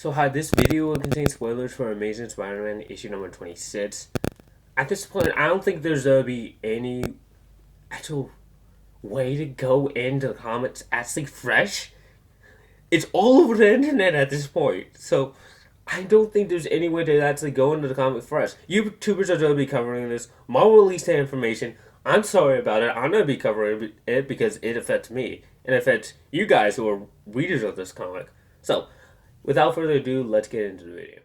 So hi, this video will contain spoilers for Amazing Spider-Man issue number 26. At this point, I don't think there's gonna be any actual way to go into the comics actually fresh. It's all over the internet at this point. So I don't think there's any way to actually go into the comic fresh. YouTubers are gonna be covering this. Marvel released that information. I'm sorry about it. I'm gonna be covering it because it affects me and affects you guys who are readers of this comic. So without further ado, let's get into the video.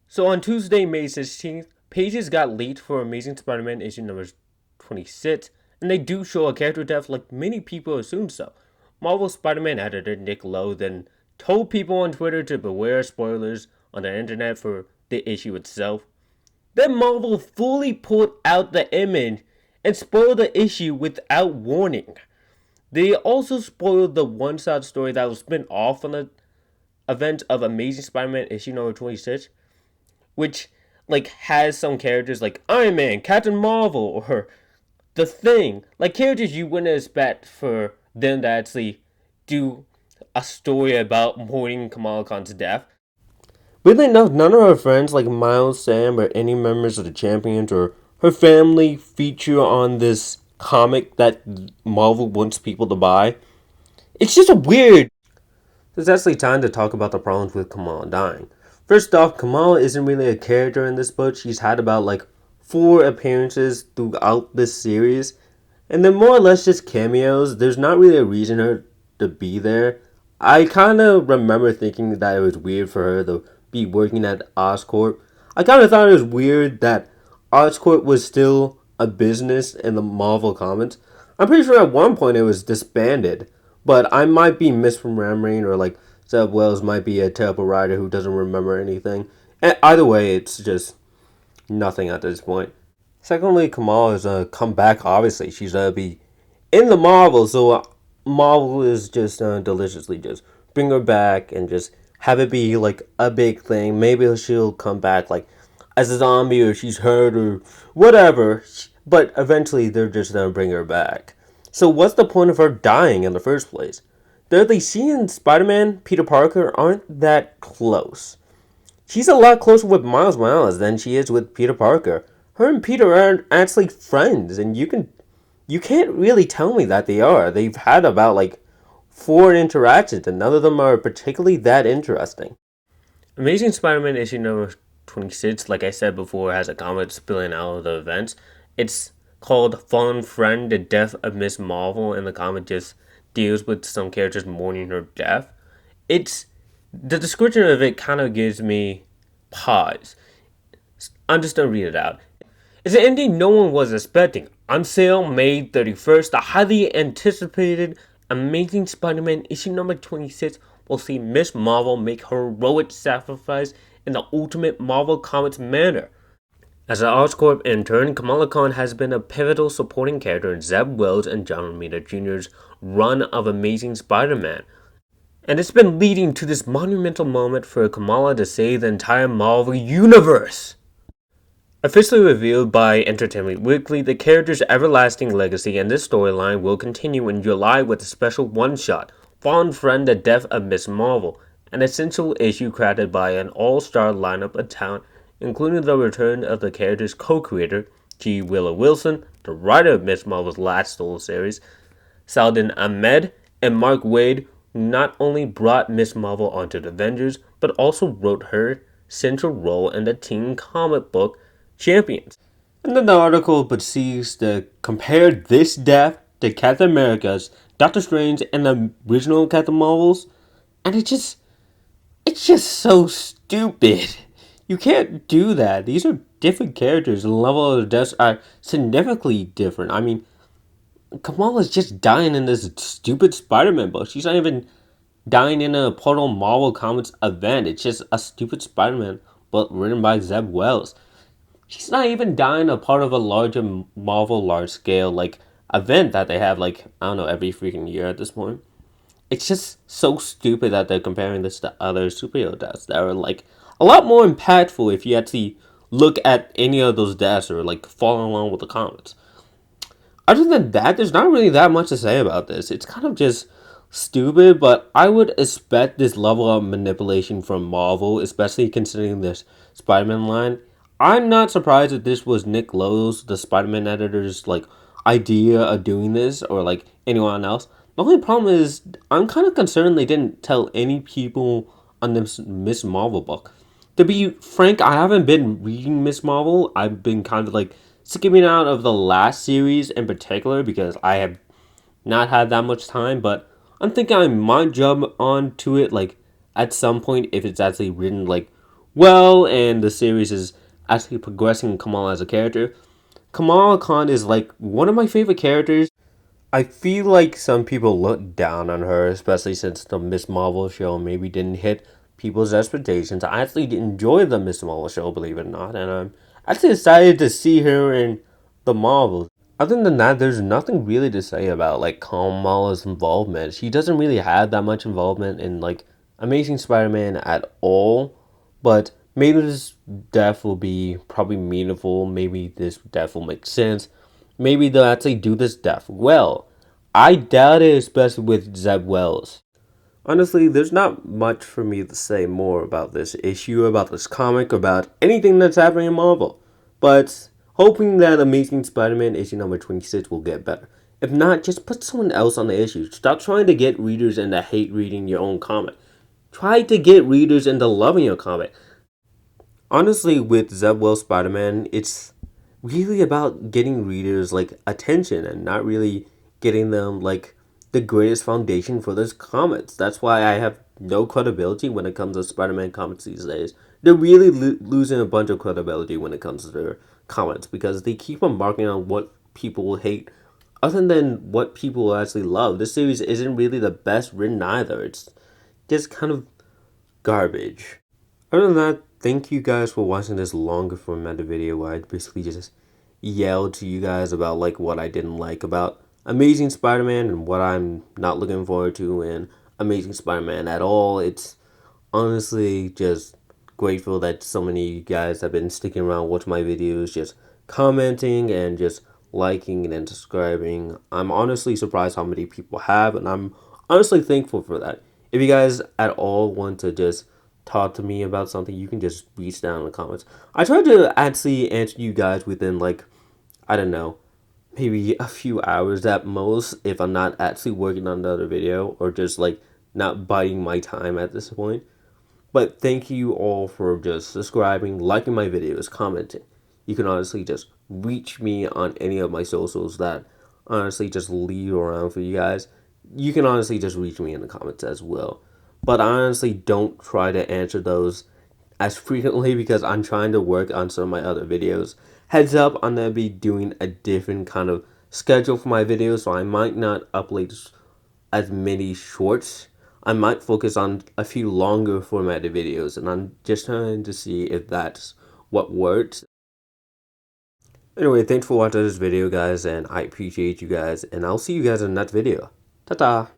So on Tuesday, May 16th, pages got leaked for Amazing Spider-Man issue number 26, and they do show a character death like many people assume so. Marvel Spider-Man editor Nick Lowe then told people on Twitter to beware spoilers on the internet for the issue itself. Then Marvel fully pulled out the image and spoiled the issue without warning. They also spoiled the one-shot story that was spin off from the event of Amazing Spider-Man issue number 26, which has some characters like Iron Man, Captain Marvel, or The Thing, like characters you wouldn't expect for them to actually do a story about mourning Kamala Khan's death. Weirdly enough, none of her friends like Miles, Sam, or any members of the Champions or her family feature on this comic that Marvel wants people to buy. It's just a weird. It's actually time to talk about the problems with Kamala dying. First off, Kamala isn't really a character in this book. She's had about 4 appearances throughout this series, and they're more or less just cameos. There's not really a reason her to be there. I kind of remember thinking that it was weird for her to be working at Oscorp. I kind of thought it was weird that Oscorp was still a business in the Marvel comics. I'm pretty sure at one point it was disbanded, but I might be misremembering, or Zeb Wells might be a terrible writer who doesn't remember anything. And either way, it's just nothing at this point. Secondly, Kamala is come back. Obviously, she's gonna be in the Marvel, so Marvel is just deliciously just bring her back and just have it be a big thing. Maybe she'll come back as a zombie, or she's hurt, or whatever. But eventually, they're just gonna bring her back. So what's the point of her dying in the first place? Thirdly, she and Spider-Man, Peter Parker, aren't that close. She's a lot closer with Miles Morales than she is with Peter Parker. Her and Peter aren't actually friends, and you can't really tell me that they are. They've had about 4 interactions, and none of them are particularly that interesting. Amazing Spider-Man issue number 26, like I said before, has a comic spilling out of the events. It's called Fallen Friend, The Death of Miss Marvel, and the comic just deals with some characters mourning her death. It's the description of it kind of gives me pause. I'm just gonna read it out. It's an ending no one was expecting. On sale May 31st, the highly anticipated Amazing Spider-Man issue number 26 will see Miss Marvel make her heroic sacrifice in the ultimate Marvel Comics manner. As an Oscorp intern, Kamala Khan has been a pivotal supporting character in Zeb Wells and John Romita Jr.'s run of Amazing Spider-Man. And it's been leading to this monumental moment for Kamala to save the entire Marvel Universe. Officially revealed by Entertainment Weekly, the character's everlasting legacy and this storyline will continue in July with a special one-shot, Fallen Friend, The Death of Miss Marvel, an essential issue crafted by an all-star lineup of talent, including the return of the character's co-creator, G. Willow Wilson, the writer of Miss Marvel's last solo series, Saladin Ahmed, and Mark Waid, who not only brought Miss Marvel onto the Avengers, but also wrote her central role in the teen comic book Champions. And then the article proceeds to compare this death to Captain America's, Doctor Strange, and the original Captain Marvel's, and it's just so stupid. You can't do that. These are different characters. The level of deaths are significantly different. I mean, Kamala's just dying in this stupid Spider-Man book. She's not even dying in a Portal Marvel Comics event. It's just a stupid Spider-Man book written by Zeb Wells. She's not even dying a part of a larger Marvel large-scale event that they have I don't know, every freaking year at this point. It's just so stupid that they're comparing this to other superhero deaths that are a lot more impactful if you actually look at any of those deaths or follow along with the comics. Other than that, there's not really that much to say about this. It's kind of just stupid, but I would expect this level of manipulation from Marvel, especially considering this Spider-Man line. I'm not surprised that this was Nick Lowe's, the Spider-Man editor's like idea of doing this, or like anyone else. The only problem is I'm kind of concerned they didn't tell any people on this Miss Marvel book. To be frank, I haven't been reading Miss Marvel. I've been kind of like skipping out of the last series in particular because I have not had that much time, but I'm thinking I might jump onto it like at some point if it's actually written like well and the series is actually progressing Kamala as a character. Kamala Khan is like one of my favorite characters. I feel like some people look down on her, especially since the Miss Marvel show maybe didn't hit people's expectations. I actually enjoy the Miss Marvel show, believe it or not, and I'm actually excited to see her in the Marvels. Other than that, there's nothing really to say about like Kamala's involvement. She doesn't really have that much involvement in like Amazing Spider-Man at all. But maybe this death will be probably meaningful. Maybe this death will make sense. Maybe they'll actually do this death well. I doubt it, especially with Zeb Wells. Honestly, there's not much for me to say more about this issue, about this comic, about anything that's happening in Marvel. But hoping that Amazing Spider-Man issue number 26 will get better. If not, just put someone else on the issue. Stop trying to get readers into hate reading your own comic. Try to get readers into loving your comic. Honestly, with Zeb Wells Spider-Man, it's really about getting readers like attention and not really getting them like the greatest foundation for those comics. That's why I have no credibility when it comes to Spider-Man comics these days. They're really losing a bunch of credibility when it comes to their comics because they keep on marking on what people will hate other than what people actually love. This series isn't really the best written either. It's just kind of garbage. Other than that, thank you guys for watching this longer formatted video where I basically just yelled to you guys about like what I didn't like about Amazing Spider-Man and what I'm not looking forward to in Amazing Spider-Man at all. It's honestly just grateful that so many of you guys have been sticking around watching my videos, just commenting and just liking and subscribing. I'm honestly surprised how many people have, and I'm honestly thankful for that. If you guys at all want to just talk to me about something, you can just reach down in the comments. I try to actually answer you guys within like, I don't know, maybe a few hours at most if I'm not actually working on another video or just like not biting my time at this point. But thank you all for just subscribing, liking my videos, commenting. You can honestly just reach me on any of my socials that honestly just leave around for you guys. You can honestly just reach me in the comments as well. But I honestly don't try to answer those as frequently because I'm trying to work on some of my other videos. Heads up, I'm going to be doing a different kind of schedule for my videos, so I might not upload as many shorts. I might focus on a few longer formatted videos, and I'm just trying to see if that's what works. Anyway, thanks for watching this video, guys, and I appreciate you guys, and I'll see you guys in the next video. Ta-ta!